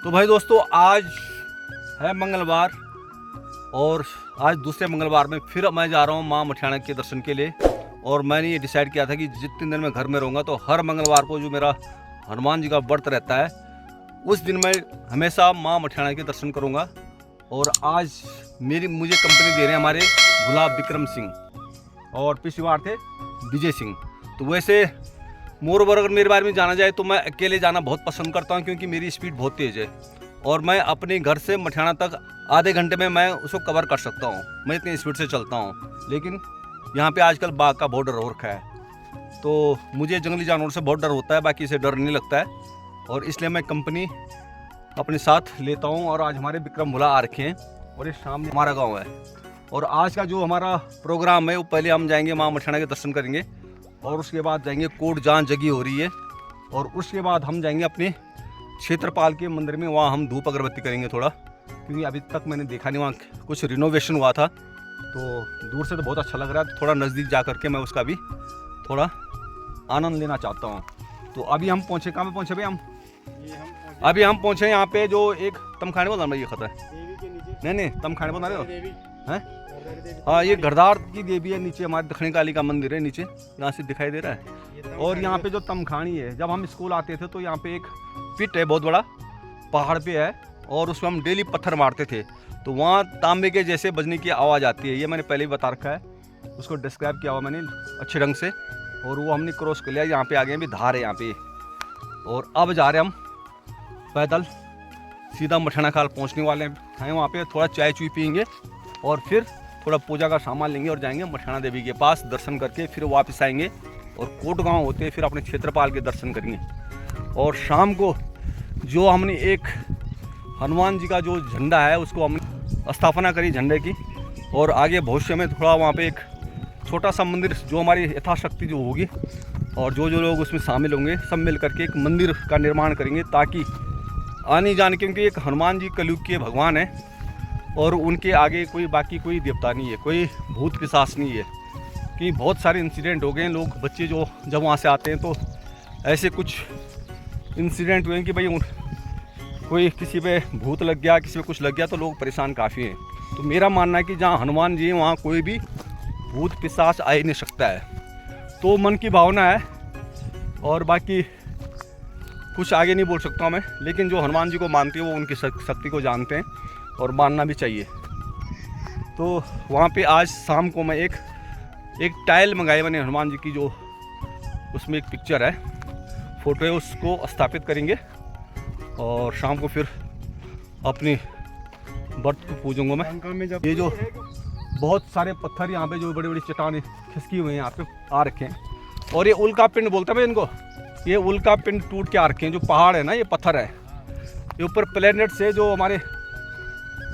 तो भाई दोस्तों, आज है मंगलवार और आज दूसरे मंगलवार में फिर मैं जा रहा हूँ माँ मठियाना के दर्शन के लिए। और मैंने ये डिसाइड किया था कि जितने दिन मैं घर में रहूँगा तो हर मंगलवार को जो मेरा हनुमान जी का व्रत रहता है उस दिन मैं हमेशा माँ मठियाना के दर्शन करूँगा। और आज मुझे कंपनी दे रहे हैं हमारे गुलाब विक्रम सिंह और पिछली बार थे विजय सिंह। तो वैसे मोर ओवर अगर मेरे बारे में जाना जाए तो मैं अकेले जाना बहुत पसंद करता हूं, क्योंकि मेरी स्पीड बहुत तेज़ है और मैं अपने घर से मठियाना तक आधे घंटे में मैं उसको कवर कर सकता हूं। मैं इतनी स्पीड से चलता हूं। लेकिन यहाँ पे आजकल बाघ का बहुत डर हो रखा है, तो मुझे जंगली जानवरों से बहुत डर होता है, बाकी से डर नहीं लगता है। और इसलिए मैं कंपनी अपने साथ लेता हूँ। और आज हमारे विक्रम भुला आ रखे हैं और ये सामने हमारा गाँव है। और आज का जो हमारा प्रोग्राम है वो पहले हम जाएंगे माँ मठियाना के दर्शन करेंगे और उसके बाद जाएंगे कोट जहाँ जगी हो रही है। और उसके बाद हम जाएंगे अपने क्षेत्रपाल के मंदिर में, वहाँ हम धूप अगरबत्ती करेंगे थोड़ा, क्योंकि अभी तक मैंने देखा नहीं, वहाँ कुछ रिनोवेशन हुआ था तो दूर से तो बहुत अच्छा लग रहा है। तो थोड़ा नज़दीक जा करके मैं उसका भी थोड़ा आनंद लेना चाहता हूँ। तो अभी हम पहुँचे, कहाँ पे पहुँचे भाई? अभी हम पहुँचे यहाँ पे जो एक तमखाने बोल रहा ये खतरा है, नहीं तमखाने बना रहे हो हैं? हाँ, ये घरदार की देवी है, नीचे हमारे दक्षिणी काली का मंदिर है, नीचे यहाँ से दिखाई दे रहा है। और यहाँ पे जो तमखानी है, जब हम स्कूल आते थे तो यहाँ पे एक पिट है, बहुत बड़ा पहाड़ पे है और उसमें हम डेली पत्थर मारते थे तो वहाँ तांबे के जैसे बजने की आवाज़ आती है। ये मैंने पहले ही बता रखा है, उसको डिस्क्राइब किया हुआ मैंने अच्छे ढंग से। और वो हमने क्रॉस कर लिया, यहाँ पे आ गए, भी धार है यहाँ पे। और अब जा रहे हम पैदल सीधा मठियाना खाल पहुँचने वाले हैं। वहाँ पे थोड़ा चाय चुई पियेंगे और फिर थोड़ा पूजा का सामान लेंगे और जाएंगे मठियाना देवी के पास दर्शन करके फिर वापस आएंगे। और कोट गाँव होते फिर अपने क्षेत्रपाल के दर्शन करेंगे। और शाम को जो हमने एक हनुमान जी का जो झंडा है उसको हमने स्थापना करी झंडे की। और आगे भविष्य में थोड़ा वहाँ पे एक छोटा सा मंदिर जो हमारी यथाशक्ति जो होगी और जो लोग उसमें शामिल होंगे सब मिल करके एक मंदिर का निर्माण करेंगे, ताकि आने जाने, क्योंकि एक हनुमान जी कलयुग के भगवान है और उनके आगे कोई बाकी कोई देवता नहीं है, कोई भूत पिशाच नहीं है। कि बहुत सारे इंसिडेंट हो गए हैं, लोग बच्चे जो जब वहाँ से आते हैं तो ऐसे कुछ इंसिडेंट हुए हैं कि भाई कोई किसी पे भूत लग गया, किसी पे कुछ लग गया, तो लोग परेशान काफ़ी हैं। तो मेरा मानना है कि जहाँ हनुमान जी हैं वहाँ कोई भी भूत पिशाच आ ही नहीं सकता है। तो मन की भावना है और बाकी कुछ आगे नहीं बोल सकता मैं, लेकिन जो हनुमान जी को मानते हैं वो उनकी शक्ति को जानते हैं और मानना भी चाहिए। तो वहाँ पे आज शाम को मैं एक टाइल मंगाई मैंने हनुमान जी की, जो उसमें एक पिक्चर है, फ़ोटो है, उसको स्थापित करेंगे और शाम को फिर अपनी व्रत को पूजूंगा मैं। ये जो बहुत सारे पत्थर यहाँ पे जो बड़ी बड़ी चट्टानें खिसकी हुई हैं यहाँ पे आ रखे हैं। और ये उल्का पिंड बोलते हैं भाई इनको, ये उल्का पिंड टूट के आ रखे हैं। जो पहाड़ है ना, ये पत्थर है, ये ऊपर प्लेनेट से जो हमारे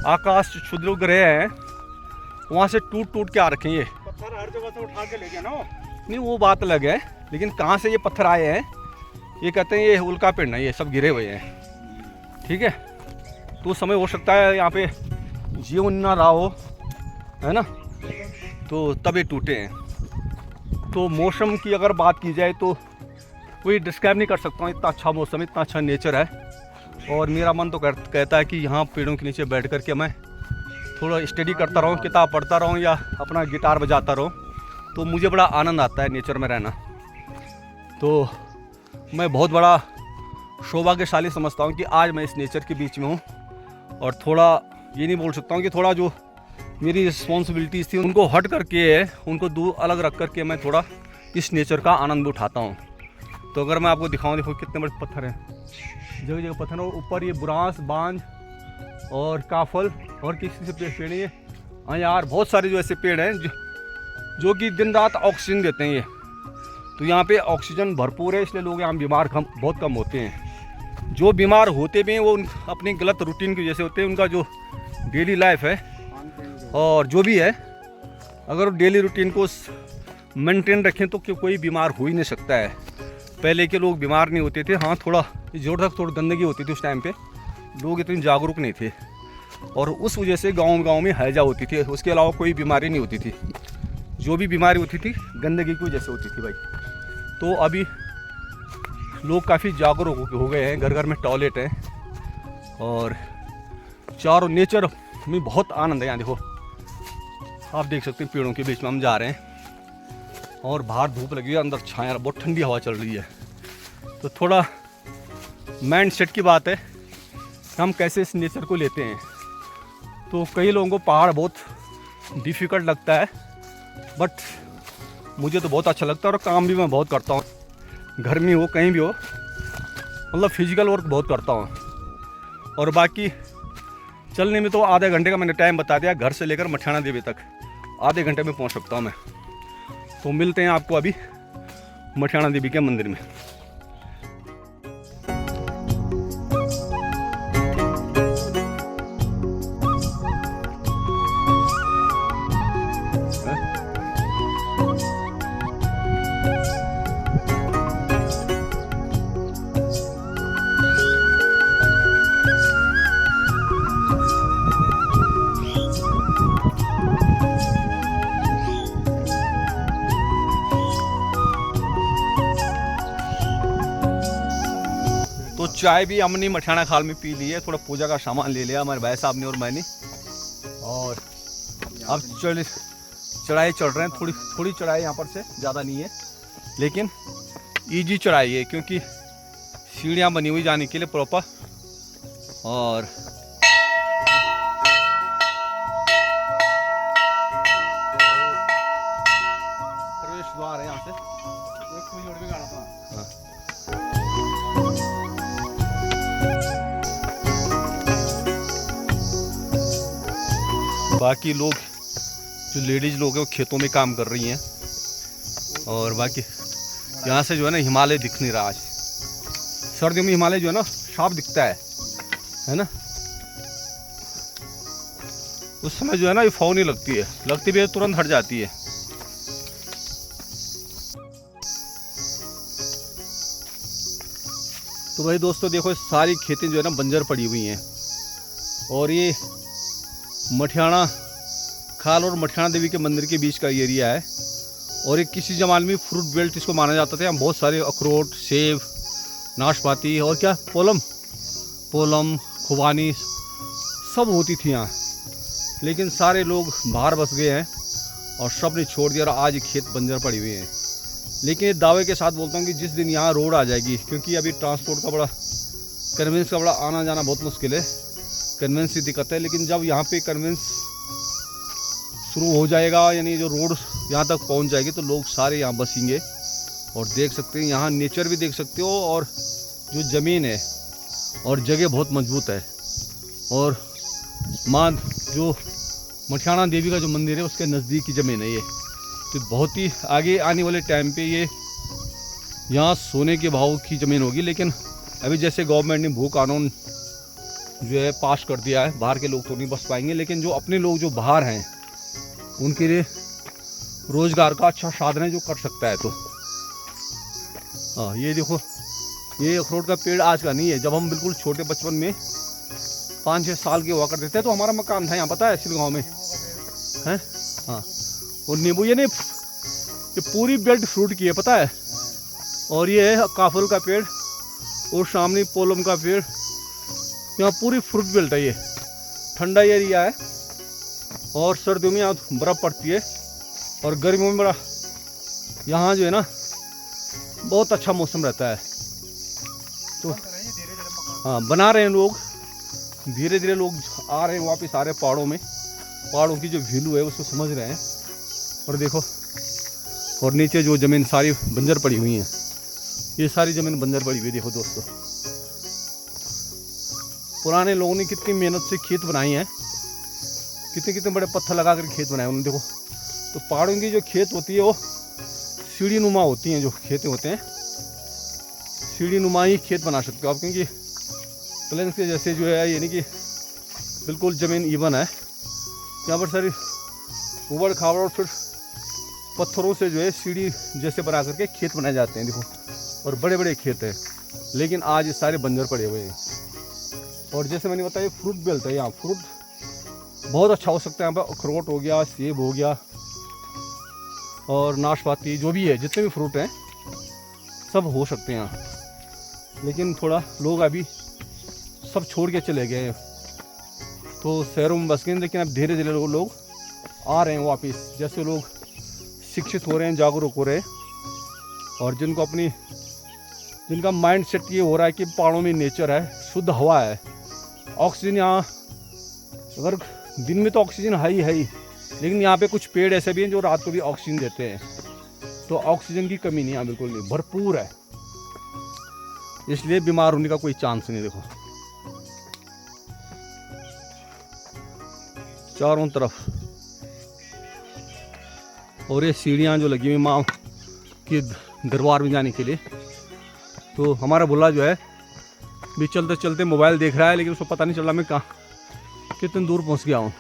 आकाश क्षुद्र ग्रह हैं वहाँ से टूट के आ रखे हैं। ये पत्थर हर जगह से उठा के ले गया ना, नहीं वो बात अलग है, लेकिन कहाँ से ये पत्थर आए हैं ये कहते हैं ये उल्का पिंड है, ये सब गिरे हुए हैं। ठीक है, तो समय हो सकता है यहाँ पे जीवन ना रहा हो, है ना, तो तब ये टूटे हैं। तो मौसम की अगर बात की जाए तो कोई डिस्क्राइब नहीं कर सकता हूँ, इतना अच्छा मौसम, इतना अच्छा नेचर है। और मेरा मन तो कहता है कि यहाँ पेड़ों के नीचे बैठ कर के मैं थोड़ा स्टडी करता रहूँ, किताब पढ़ता रहूँ या अपना गिटार बजाता रहूँ, तो मुझे बड़ा आनंद आता है नेचर में रहना। तो मैं बहुत बड़ा सौभाग्यशाली समझता हूँ कि आज मैं इस नेचर के बीच में हूँ। और थोड़ा ये नहीं बोल सकता हूँ कि थोड़ा जो मेरी रिस्पॉन्सिबिलिटीज़ थी उनको हट करके, उनको दूर अलग रख करके मैं थोड़ा इस नेचर का आनंद उठाता हूँ। तो अगर मैं आपको दिखाऊँ, देखो कितने बड़े पत्थर हैं, जगह जगह पत्थर, और ऊपर ये बुरांस, बांज और काफल और किसी से पेड़ है। हाँ यार, बहुत सारे जो ऐसे पेड़ हैं जो कि दिन रात ऑक्सीजन देते हैं। ये तो यहाँ पे ऑक्सीजन भरपूर है, इसलिए लोग यहाँ बीमार बहुत कम होते हैं। जो बीमार होते भी हैं वो अपनी गलत रूटीन की वजह से होते हैं। उनका जो डेली लाइफ है और जो भी है, अगर डेली रूटीन को मेंटेन रखें तो कोई बीमार हो ही नहीं सकता है। पहले के लोग बीमार नहीं होते थे, हाँ थोड़ा जोर तक थोड़ी गंदगी होती थी, उस टाइम पे लोग इतने जागरूक नहीं थे और उस वजह से गांव में हैजा होती थी। उसके अलावा कोई बीमारी नहीं होती थी, जो भी बीमारी होती थी गंदगी की वजह से होती थी भाई। तो अभी लोग काफ़ी जागरूक हो गए हैं, घर घर में टॉयलेट है और चारों नेचर में बहुत आनंद है। यहाँ देखो आप देख सकते हैं पेड़ों के बीच में हम जा रहे हैं और बाहर धूप लगी है, अंदर छाया, बहुत ठंडी हवा चल रही है। तो थोड़ा माइंड सेट की बात है हम कैसे इस नेचर को लेते हैं। तो कई लोगों को पहाड़ बहुत डिफ़िकल्ट लगता है, बट मुझे तो बहुत अच्छा लगता है और काम भी मैं बहुत करता हूँ, घर में हो कहीं भी हो, मतलब फिजिकल वर्क बहुत करता हूँ। और बाकी चलने में तो आधे घंटे का मैंने टाइम बता दिया, घर से लेकर मठियाना देवी तक आधे घंटे में पहुँच सकता हूँ मैं। तो मिलते हैं आपको अभी मठियाना देवी के मंदिर में। तो चाय भी हमने मठियाना खाल में पी ली है, थोड़ा पूजा का सामान ले लिया हमारे भाई साहब ने और मैंने। और अब चढ़ाई चढ़ रहे हैं, थोड़ी चढ़ाई यहाँ पर से ज़्यादा नहीं है, लेकिन इजी चढ़ाई है क्योंकि सीढ़ियाँ बनी हुई जाने के लिए प्रॉपर। और प्रवेश द्वार है यहाँ से। हाँ। बाकी लोग जो लेडीज़ लोग हैं वो खेतों में काम कर रही हैं। और बाकी यहाँ से जो है ना हिमालय दिख नहीं रहा आज। सर्दियों में हिमालय जो है ना साफ दिखता है ना। उस समय जो है ना ये फौनी लगती भी है, तुरंत हट जाती है। तो भाई दोस्तों देखो सारी खेतें जो है ना बंजर पड़ी हुई हैं और ये मठियाना खाल और मठियाना देवी के मंदिर के बीच का एरिया है। और ये किसी ज़माने में फ्रूट बेल्ट इसको माना जाता था। यहाँ बहुत सारे अखरोट, सेब, नाशपाती और क्या पोलम खुबानी सब होती थी यहाँ। लेकिन सारे लोग बाहर बस गए हैं और सब ने छोड़ दिया और आज ये खेत बंजर पड़ी हुई हैं। लेकिन ये दावे के साथ बोलता हूँ कि जिस दिन यहाँ रोड आ जाएगी, क्योंकि अभी ट्रांसपोर्ट का कन्वेंस का आना जाना बहुत मुश्किल है, कन्वेंस की दिक्कत है। लेकिन जब यहाँ पे कन्वेंस शुरू हो जाएगा, यानी जो रोड यहाँ तक पहुँच जाएगी, तो लोग सारे यहाँ बसेंगे। और देख सकते हैं यहाँ नेचर भी देख सकते हो, और जो ज़मीन है और जगह बहुत मजबूत है। और माँ जो मठियाना देवी का जो मंदिर है उसके नज़दीक की ज़मीन है ये। तो बहुत ही आगे आने वाले टाइम पे ये यहाँ सोने के भाव की ज़मीन होगी। लेकिन अभी जैसे गवर्नमेंट ने भू कानून जो है पास कर दिया है, बाहर के लोग तो नहीं बस पाएंगे, लेकिन जो अपने लोग जो बाहर हैं उनके लिए रोज़गार का अच्छा साधन है जो कर सकता है। तो हाँ ये देखो, ये अखरोट का पेड़ आज का नहीं है। जब हम बिल्कुल छोटे बचपन में 5-6 साल के हुआ करते थे तो हमारा मकान था यहाँ, पता है, सिलगांव में है। हाँ, और नींबू ये पूरी बेल्ट फ्रूट की है, पता है। और ये है काफल का पेड़ और सामने पोलम का पेड़। यहाँ पूरी फ्रूट बेल्ट है। ये ठंडा एरिया है और सर्दियों में यहाँ बर्फ़ पड़ती है और गर्मियों में बड़ा यहाँ जो है ना बहुत अच्छा मौसम रहता है। तो हाँ बना रहे हैं लोग, धीरे धीरे लोग आ रहे हैं वापस आ रहे हैं पहाड़ों में। पहाड़ों की जो वैल्यू है उसको समझ रहे हैं। और देखो, और नीचे जो ज़मीन सारी बंजर पड़ी हुई है, ये सारी ज़मीन बंजर पड़ी हुई है। देखो दोस्तों, पुराने लोगों ने कितनी मेहनत से खेत बनाए हैं, कितने कितने बड़े पत्थर लगा कर खेत बनाए उन्होंने। देखो, तो पहाड़ों की जो खेत होती है वो सीढ़ी नुमा होती हैं। जो खेतें होते हैं सीढ़ी नुमा ही खेत बना सकते हो आप, क्योंकि प्लेन के जैसे जो है यानी कि बिल्कुल ज़मीन इवन है। यहाँ पर सारी उबड़ खाबड़ और फिर पत्थरों से जो है सीढ़ी जैसे बना करके खेत बनाए जाते हैं। देखो, और बड़े बड़े खेत हैं, लेकिन आज ये सारे बंजर पड़े हुए हैं। और जैसे मैंने बताया फ्रूट बेल्ट है, यहाँ फ्रूट बहुत अच्छा हो सकता है। यहाँ पर अखरोट हो गया, सेब हो गया और नाशपाती, जो भी है जितने भी फ्रूट हैं सब हो सकते हैं यहाँ। लेकिन थोड़ा लोग अभी सब छोड़ के चले गए, तो शहरों में बस गए। लेकिन अब धीरे धीरे लोग आ रहे हैं वापस, जैसे लोग शिक्षित हो रहे हैं, जागरूक हो रहे हैं, और जिनका माइंड सेट ये हो रहा है कि पहाड़ों में नेचर है, शुद्ध हवा है, ऑक्सीजन यहाँ, अगर दिन में तो ऑक्सीजन है ही, लेकिन यहाँ पे कुछ पेड़ ऐसे भी हैं जो रात को भी ऑक्सीजन देते हैं, तो ऑक्सीजन की कमी नहीं है, बिल्कुल नहीं, भरपूर है, इसलिए बीमार होने का कोई चांस नहीं। देखो चारों तरफ, और ये सीढ़ियाँ जो लगी हुई माँ के दरबार में जाने के लिए। तो हमारा बुल्ला जो है भी चलते चलते मोबाइल देख रहा है, लेकिन उसको पता नहीं चल रहा मैं कहाँ कितनी दूर पहुँच गया हूँ।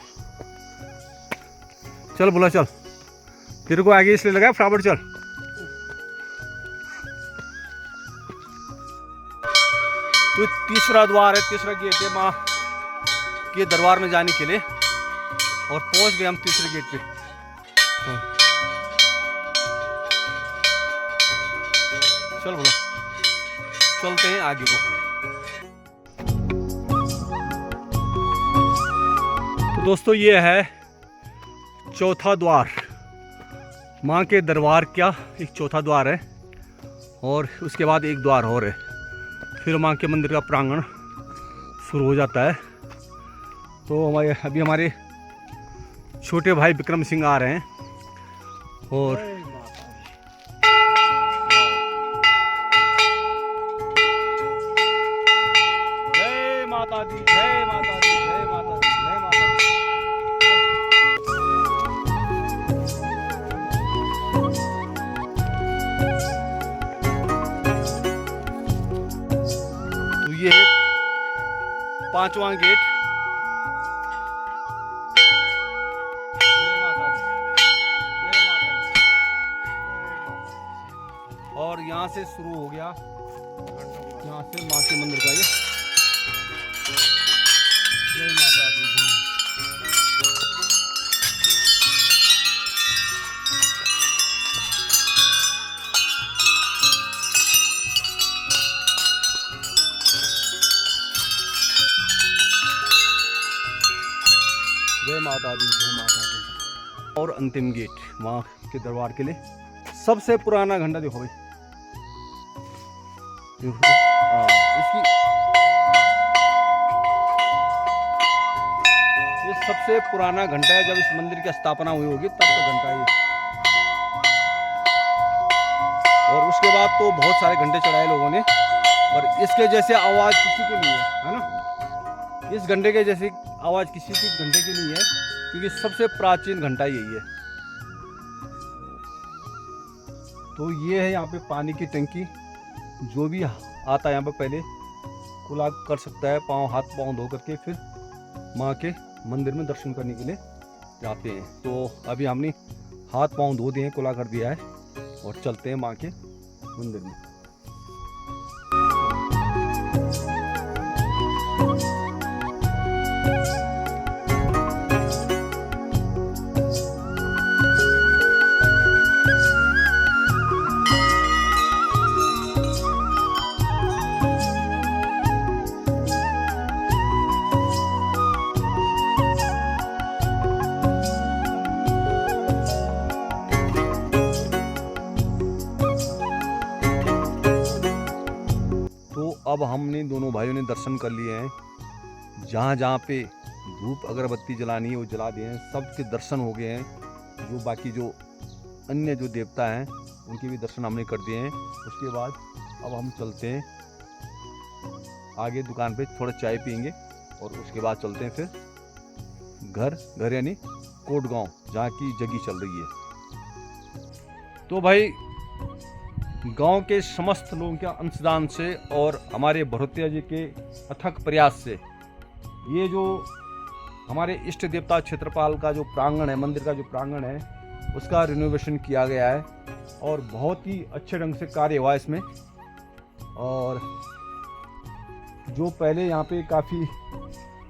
चल बुल्ला चल, तेरे को आगे इसलिए लगा फटाफट चल। तो तीसरा द्वार है, तीसरा गेट है माँ के दरबार में जाने के लिए, और पहुँच गए हम तीसरे गेट पे। चल बोला, चलते हैं आगे को। तो दोस्तों ये है चौथा द्वार, माँ के दरबार का एक चौथा द्वार है, और उसके बाद एक द्वार और है, फिर माँ के मंदिर का प्रांगण शुरू हो जाता है। तो अभी हमारे छोटे भाई विक्रम सिंह आ रहे हैं, और जय माता दी, जय माता दी, जय माता दी, जय माता दी। तो ये है पांचवा गेट। और यहाँ से शुरू हो गया, यहाँ से माँ के मंदिर का ये जय माता दी। जय माता दी, जय माता दी। और अंतिम गेट माँ के दरबार के लिए, सबसे पुराना घंटा देखो भाई, इसकी ये सबसे पुराना घंटा है, जब इस मंदिर की स्थापना हुई होगी तब का घंटा ये। और उसके बाद तो बहुत सारे घंटे चढ़ाए लोगों ने, और इसके जैसे आवाज किसी के नहीं है ना, इस घंटे के जैसी आवाज किसी की घंटे की नहीं है, क्योंकि सबसे प्राचीन घंटा यही है। तो ये है यहाँ पे पानी की टंकी, जो भी आता है यहाँ पे पहले कुला कर सकता है, हाथ पाँव धो करके फिर माँ के मंदिर में दर्शन करने के लिए जाते हैं। तो अभी हमने हाथ पाँव धो दिए हैं, कुला कर दिया है, और चलते हैं माँ के मंदिर में। अब हमने दोनों भाइयों ने दर्शन कर लिए हैं, जहाँ जहाँ पे धूप अगरबत्ती जलानी है वो जला दिए हैं, सबके दर्शन हो गए हैं। जो बाकी जो अन्य जो देवता हैं उनके भी दर्शन हमने कर दिए हैं। उसके बाद अब हम चलते हैं आगे दुकान पे, थोड़ा चाय पियेंगे, और उसके बाद चलते हैं फिर घर यानी कोटगांव, जहाँ की जगी चल रही है। तो भाई गांव के समस्त लोगों के अंशदान से और हमारे भरोतिया जी के अथक प्रयास से ये जो हमारे इष्ट देवता क्षेत्रपाल का जो प्रांगण है, मंदिर का जो प्रांगण है, उसका रिनोवेशन किया गया है, और बहुत ही अच्छे ढंग से कार्य हुआ इसमें। और जो पहले यहाँ पे काफ़ी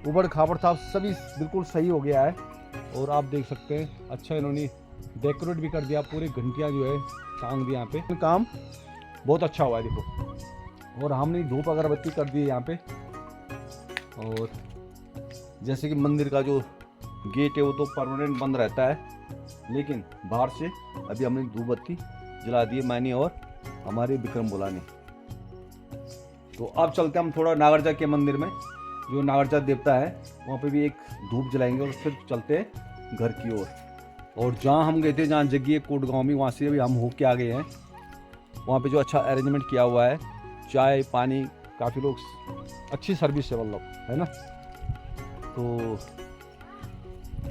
उबड़ खाबड़ था, सभी बिल्कुल सही हो गया है। और आप देख सकते हैं अच्छा इन्होंने डेकोरेट भी कर दिया, पूरी घंटियाँ जो है टांग दी यहाँ पे, काम बहुत अच्छा हुआ है देखो। और हमने धूप अगरबत्ती कर दी है यहाँ पे, और जैसे कि मंदिर का जो गेट है वो तो परमानेंट बंद रहता है, लेकिन बाहर से अभी हमने धूप बत्ती जला दी है मैंने और हमारे विक्रम बोला ने। तो अब चलते हैं हम थोड़ा नागरजा के मंदिर में, जो नागरजा देवता है वहाँ पे भी एक धूप जलाएंगे और फिर चलते हैं घर की ओर। और जहाँ हम गए थे, जहाँ जग्गी है कोट गाँव में, वहाँ से अभी हम होके आ गए हैं। वहाँ पे जो अच्छा अरेंजमेंट किया हुआ है, चाय पानी, काफ़ी लोग, अच्छी सर्विस है मतलब, है ना। तो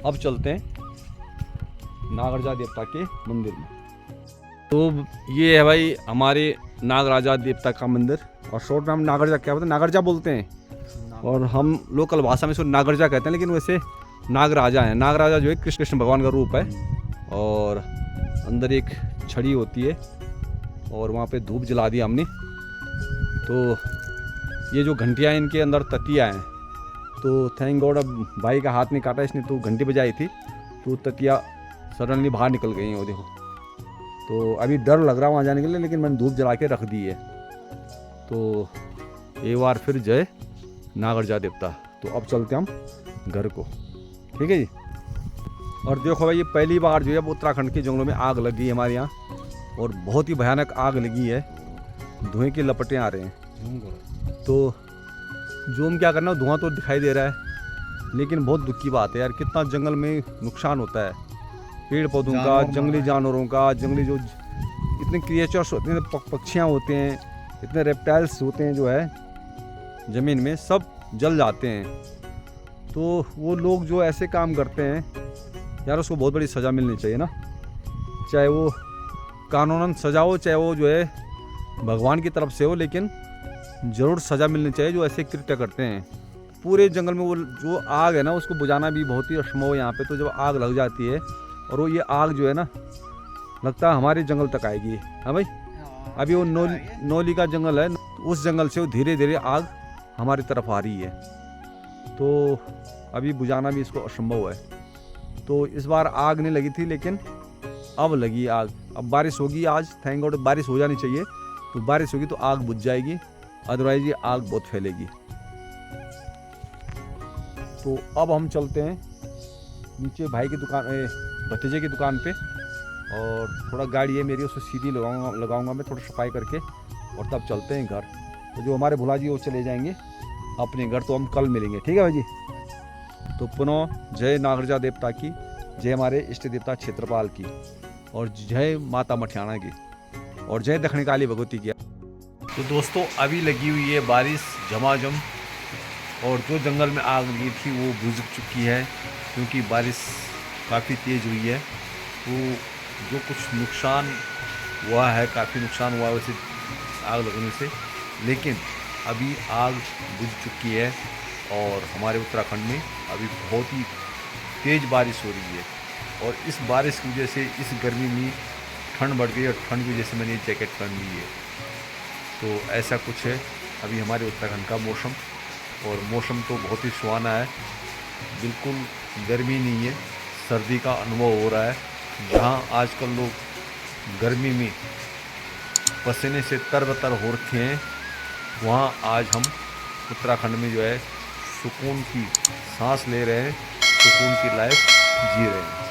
अब चलते हैं नागराजा देवता के मंदिर में। तो ये है भाई हमारे नागराजा देवता का मंदिर, और शॉर्ट में हम नागराजा क्या बोलते हैं, नागराजा बोलते हैं, और हम लोकल भाषा में इसको नागराजा कहते हैं, लेकिन वैसे नागराजा है। नागराजा जो है कृष्ण भगवान का रूप है, और अंदर एक छड़ी होती है, और वहाँ पे धूप जला दिया हमने। तो ये जो घंटियाँ हैं इनके अंदर ततिया हैं, तो थैंक गॉड अब भाई का हाथ नहीं काटा इसने, तो घंटी बजाई थी तो ततिया सडनली बाहर निकल गई हैं, वो देखो। तो अभी डर लग रहा है वहाँ जाने के लिए, लेकिन मैंने धूप जला के रख दी है। तो एक बार फिर जय नागराजा देवता। तो अब चलते हम घर को, ठीक है जी। और देखो भाई, ये पहली बार जो है वो उत्तराखंड के जंगलों में आग लगी है हमारे यहाँ, और बहुत ही भयानक आग लगी है, धुएं की लपटें आ रहे हैं। तो जूम क्या करना, धुआं तो दिखाई दे रहा है, लेकिन बहुत दुख की बात है यार, कितना जंगल में नुकसान होता है, पेड़ पौधों का, जंगली जानवरों का, जंगली जो इतने क्रिएचर्स होते हैं, पक्षियाँ होते हैं, इतने रेप्टाइल्स होते हैं जो है ज़मीन में, सब जल जाते हैं। तो वो लोग जो ऐसे काम करते हैं यार, उसको बहुत बड़ी सज़ा मिलनी चाहिए ना, चाहे वो कानूनन सज़ा हो, चाहे वो जो है भगवान की तरफ से हो, लेकिन ज़रूर सज़ा मिलनी चाहिए जो ऐसे कृत्य करते हैं। पूरे जंगल में वो जो आग है ना, उसको बुझाना भी बहुत ही असंभव है यहाँ पे। तो जब आग लग जाती है, और वो ये आग जो है ना, लगता है हमारे जंगल तक आएगी। हाँ भाई, अभी वो नौली का जंगल है, उस जंगल से वो धीरे धीरे आग हमारी तरफ आ रही है, तो अभी बुझाना भी इसको असंभव है। तो इस बार आग नहीं लगी थी, लेकिन अब लगी आग। अब बारिश होगी आज, थैंक गॉड बारिश हो जानी चाहिए, तो बारिश होगी तो आग बुझ जाएगी, अदरवाइज ये आग बहुत फैलेगी। तो अब हम चलते हैं नीचे भाई की दुकान, भतीजे की दुकान पे, और थोड़ा गाड़ी है मेरी, उसको सीधी लगाऊंगा मैं थोड़ा सफाई करके, और तब चलते हैं घर। तो जो हमारे भुला जी वो चले जाएंगे अपने घर, तो हम कल मिलेंगे, ठीक है भाई जी। तो पुनः जय नागराजा देवता की, जय हमारे इष्ट देवता क्षेत्रपाल की, और जय माता मठियाना की, और जय दक्षिण काली भगवती की। तो दोस्तों अभी लगी हुई है बारिश झमाझम, और जो जंगल में आग लगी थी वो बुझ चुकी है, क्योंकि बारिश काफ़ी तेज़ हुई है। तो जो कुछ नुकसान हुआ है, काफ़ी नुकसान हुआ वैसे आग लगने से, लेकिन अभी आग बुझ चुकी है, और हमारे उत्तराखंड में अभी बहुत ही तेज़ बारिश हो रही है। और इस बारिश की वजह से इस गर्मी में ठंड बढ़ गई, और ठंड की वजह से मैंने जैकेट पहन ली है। तो ऐसा कुछ है अभी हमारे उत्तराखंड का मौसम, और मौसम तो बहुत ही सुहाना है, बिल्कुल गर्मी नहीं है, सर्दी का अनुभव हो रहा है। जहाँ आजकल लोग गर्मी में पसीने से तरबतर हो रखे हैं, वहाँ आज हम उत्तराखंड में जो है सुकून की सांस ले रहे हैं, सुकून की लाइफ जी रहे हैं।